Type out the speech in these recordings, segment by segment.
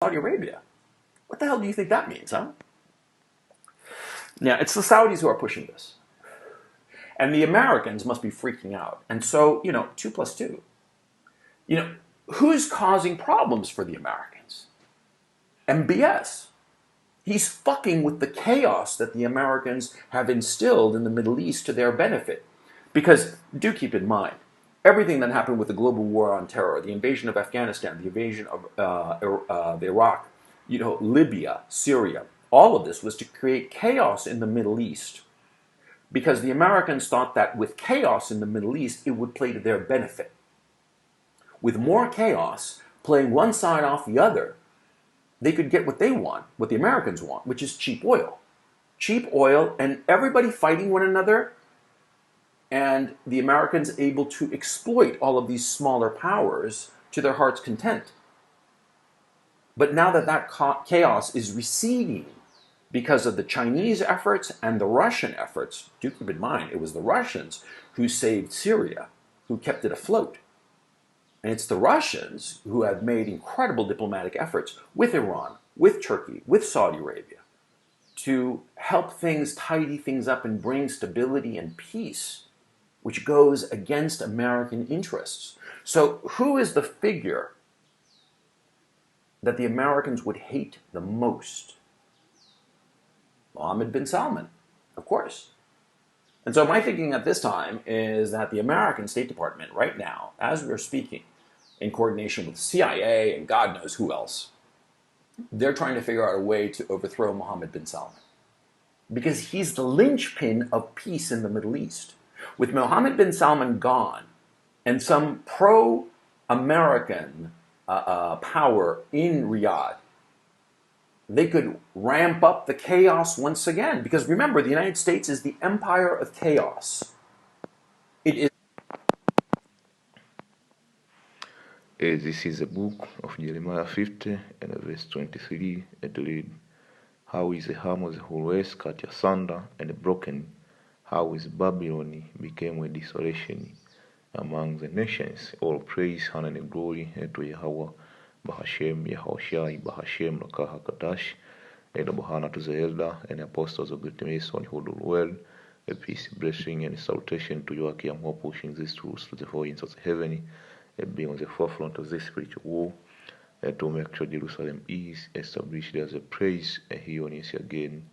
Saudi Arabia. What the hell do you think that means, huh? Now, it's the Saudis who are pushing this. And the Americans must be freaking out. And so, 2 plus 2. Who's causing problems for the Americans? MBS. He's fucking with the chaos that the Americans have instilled in the Middle East to their benefit. Because, do keep in mind, everything that happened with the global war on terror, the invasion of Afghanistan, the invasion of Iraq, Libya, Syria, all of this was to create chaos in the Middle East. Because the Americans thought that with chaos in the Middle East, it would play to their benefit. With more chaos, playing one side off the other, they could get what they want, what the Americans want, which is cheap oil. Cheap oil and everybody fighting one another, and the Americans able to exploit all of these smaller powers to their heart's content. But now that chaos is receding because of the Chinese efforts and the Russian efforts, do keep in mind, it was the Russians who saved Syria, who kept it afloat. And it's the Russians who have made incredible diplomatic efforts with Iran, with Turkey, with Saudi Arabia, to help things, tidy things up and bring stability and peace, which goes against American interests. So who is the figure that the Americans would hate the most? Mohammed bin Salman, of course. And so my thinking at this time is that the American State Department right now, as we're speaking, in coordination with the CIA and God knows who else, they're trying to figure out a way to overthrow Mohammed bin Salman. Because he's the linchpin of peace in the Middle East. With Mohammed bin Salman gone, and some pro-American power in Riyadh, they could ramp up the chaos once again. Because remember, the United States is the empire of chaos. It is. This is a book of Jeremiah 50 and verse 23. It reads, "How is the arm of the whole West cut asunder and broken? How is Babylon became a desolation among the nations? All praise, honor, and glory to Yahweh, Bahashem, Yahoshai, Bahashem, Lakah Kadash, and Bahana to the elder and apostles of Great Mason who do well. A peace, blessing, and salutation to Joachim who are pushing these truths to the four ends of the heaven, and being on the forefront of this spiritual war, to make sure Jerusalem is established as a praise here on earth again,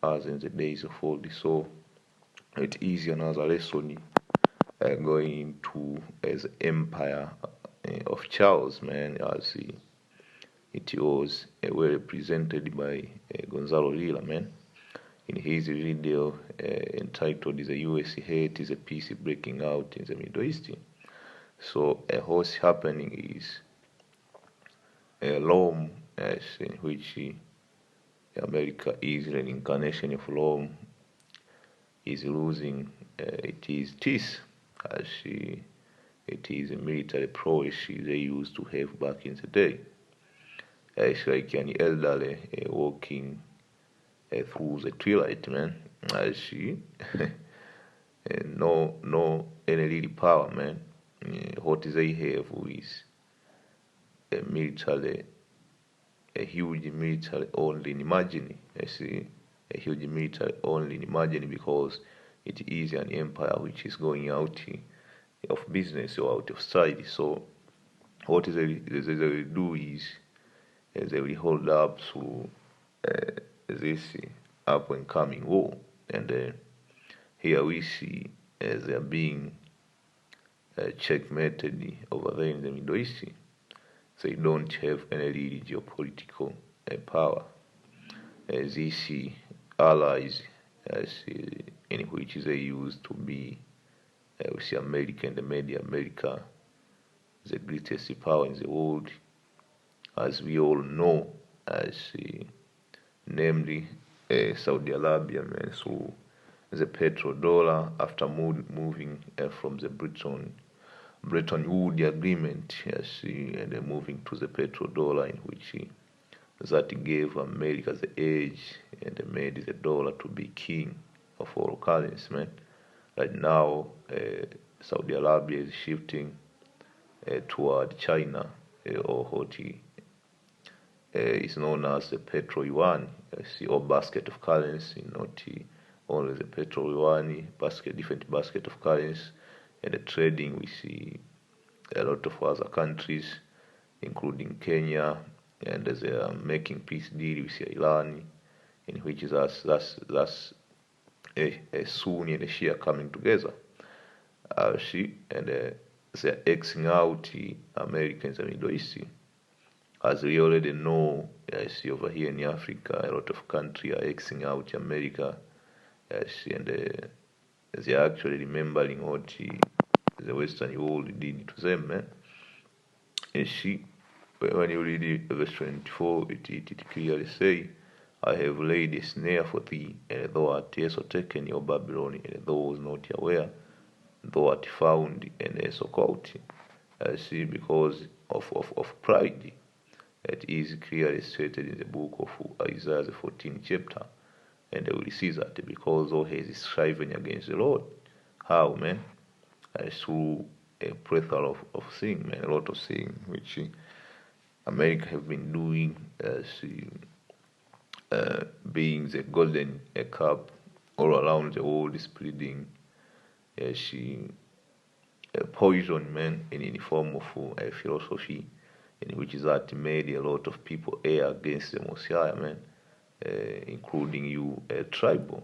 as in the days of old. So it is another lesson going to as empire of Charles, man, as it was well represented by Gonzalo Lila, man, in his video entitled "The U.S. Hate is a Peace Breaking Out in the Middle East." So what's happening is Rome, as in which America is an incarnation of Rome, is losing its teeth, as it is a military prowess they used to have back in the day. It's like an elderly walking through the twilight, man. As no any really power, man. What they have is a military, a huge military only in imagining. I see a huge military only in imagining, because it is an empire which is going out of business or out of sight. So what they will do is they will hold up to this up and coming war, and here we see they are being checkmated over there in the Middle East. They don't have any really geopolitical power. These allies, in which they used to be, we see America and the media, America, the greatest power in the world, as we all know, as namely Saudi Arabia, man, through the petrodollar after moving from the Bretton Woods agreement, yes, and moving to the petrodollar, in which that gave America the edge and made the dollar to be king of all currencies, man. Right now, Saudi Arabia is shifting toward China, or what is known as the petro yuan, or basket of currency, not only the petro yuan, different basket of currency. And the trading, we see a lot of other countries, including Kenya, and they are making peace deal with Iran, in which that's a Sunni and a Shia coming together. And they're Xing out Americans and Middle East. As we already know, I see over here in Africa, a lot of countries are Xing out America. I see, and they're actually remembering what the Western world did to them. And see, when you read verse 24, it clearly say, I have laid a snare for thee, and thou art also taken your Babylon, and thou was not aware, thou art found and also caught. See, because of pride. It is clearly stated in the book of Isaiah, the 14th chapter. And we see that because of his striving against the Lord. How, man? Through a plethora of things, man, a lot of things which America have been doing, being the golden cup all around the world, spreading poison, man, in the form of philosophy, in which that made a lot of people err against the Messiah, man, including you, tribal.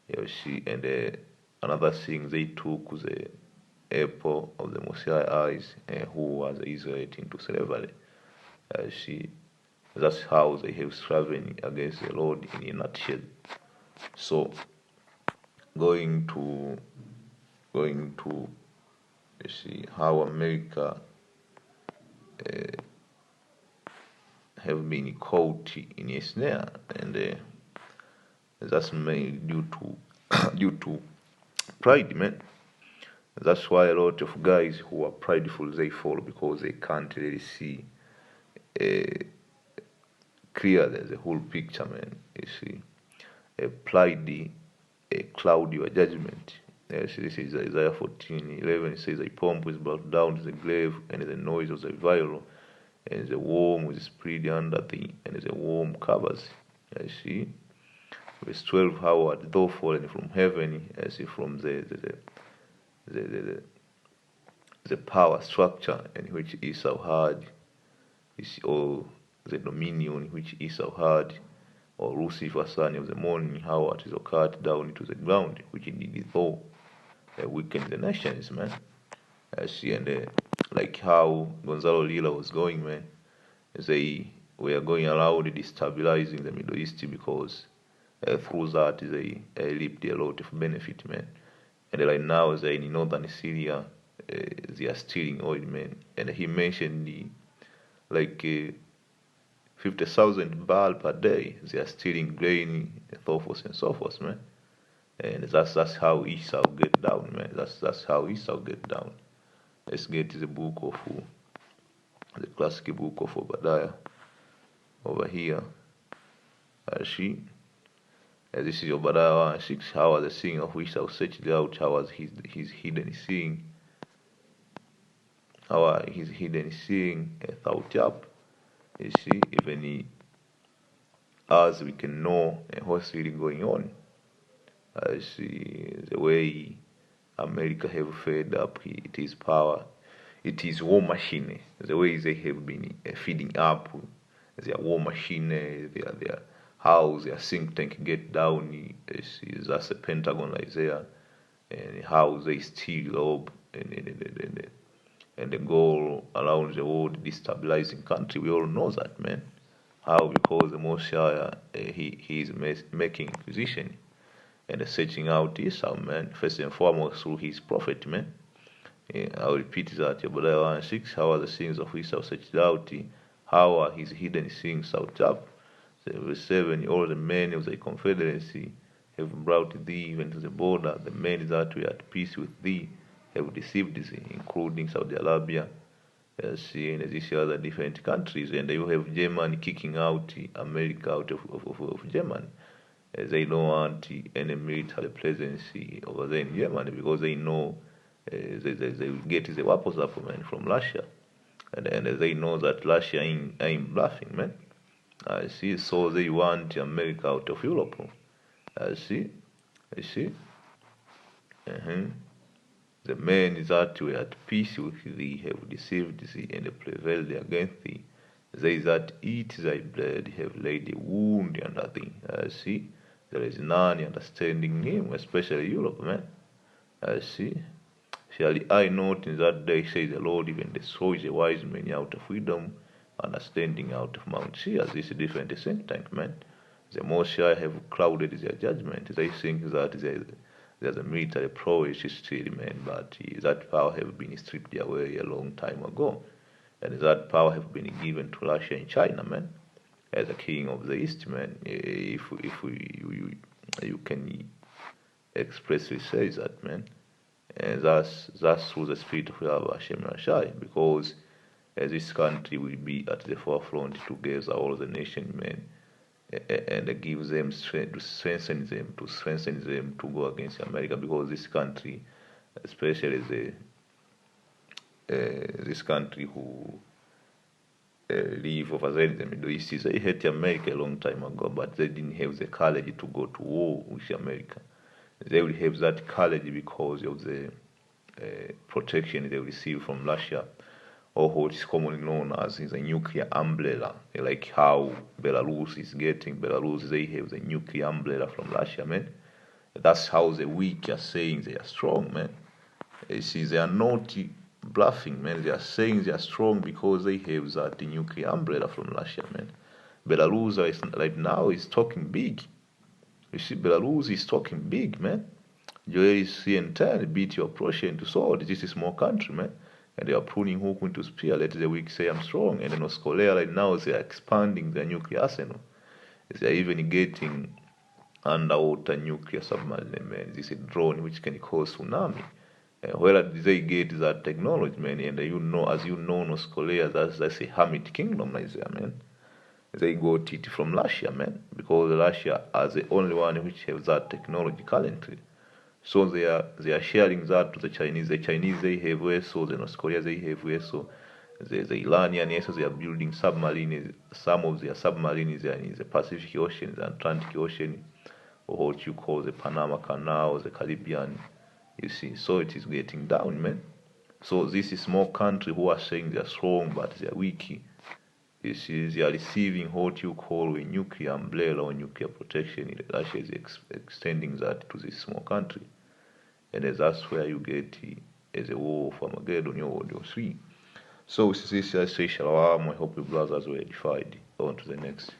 And another thing, they took the apple of the Messiah eyes, who was Israelite, into slavery. See, that's how they have striven against the Lord in a nutshell. So, going to you see how America have been caught in a snare, and that's mainly due to due to pride, man. That's why a lot of guys who are prideful, they fall, because they can't really see clearly the whole picture, man. You see, pride cloud your judgment. Yes, this is Isaiah 14:11. It says, "A pomp is brought down to the grave, and the noise of the viol, and the worm is spread under thee, and the worm covers." You see, verse 12, "How art thou fallen from heaven?" I see, from the power structure in which Esau had, or the dominion which Esau had, or Lucifer, son of the morning, how art thou cut down into the ground, which did thou weaken the nations, man. I see, and like how Gonzalo Lila was going, man, they were going around destabilizing the Middle East, because through that they reaped a lot of benefit, man. And right now they're in northern Syria, they are stealing oil, man. And he mentioned like 50,000 barrel per day. They are stealing grain, and so forth, man. And that's how Esau get down, man. That's how Esau get down. Let's get to the book of the classic book of Obadiah over here. This is Obadiah 1:6. How was the seeing of Esau searched out? How was his hidden seeing? How are his hidden seeing thought up? You see, even as we can know what's really going on. I see the way America have fed up it is power, it is war machine. The way they have been feeding up their war machine, their how their think tank get down. That's the Pentagon right there, and how they steal up and the goal around the world destabilizing country. We all know that, man. How? Because the Messiah he is making inquisition and searching out Esau, man, first and foremost through his prophet, man. I'll repeat that, Obadiah 1:6. How are the sins of Esau searched out? How are his hidden sins sought up? Verse 7, all the men of the confederacy have brought thee even to the border. The men that were at peace with thee have deceived thee, including Saudi Arabia, and these other different countries. And you have Germany kicking out America out of Germany. They don't want any military presence over there in Germany, because they know they will get the weapons up, man, from Russia. And they know that Russia ain't bluffing, man. I see. So they want America out of Europe. I see. I see. uh The men that were at peace with thee have deceived thee and prevailed against thee. They that eat thy bread have laid a wound under thee. I see. There is none understanding him, especially Europe, man. I see. Shall I not in that day, say the Lord, even destroy the wise men out of wisdom, understanding out of Mount Seir? This is different sentiment. The Most High have clouded their judgment. They think that there's a military prowess still, man, but that power have been stripped away a long time ago. And that power have been given to Russia and China, man, as a king of the East, man. You can expressly say that, man. And that's through the spirit of Yahweh Hashem Rashai, because this country will be at the forefront together all the nation men, and give them strength, to strengthen them to go against America, because this country, especially this country who live over there in the Middle East, they hate America a long time ago, but they didn't have the courage to go to war with America. They will have that courage because of the protection they receive from Russia, or what is commonly known as the nuclear umbrella, like how Belarus is getting. Belarus, they have the nuclear umbrella from Russia, man. That's how the weak are saying they are strong, man. You see, they are not bluffing, man. They are saying they are strong because they have that nuclear umbrella from Russia, man. Belarus right now is talking big. You see, Belarus is talking big, man. Joel CN10 beat your Prussia into sword. This is a small country, man. And they are pruning hook into spear. Let the weak say I'm strong. And in North Korea right now, they are expanding their nuclear arsenal. They are even getting underwater nuclear submarine, man. This is a drone which can cause tsunami. Where did they get that technology, man? And as you know, North Korea, that's a hermit kingdom right there, man. They got it from Russia, man, because Russia is the only one which has that technology currently. So they are sharing that to the Chinese. The Chinese, they have vessels. The North Korea, they have vessels. The Iranian, yes, they are building submarines. Some of their submarines are in the Pacific Ocean, the Atlantic Ocean, or what you call the Panama Canal, the Caribbean. You see, so it is getting down, man. So this is small country who are saying they are strong, but they are weak. You see, they are receiving what you call a nuclear umbrella or nuclear protection. Russia is extending that to this small country. And that's where you get as a war of Armageddon, your World War III. So, this is I say Shalom. I hope you brothers were edified. On to the next.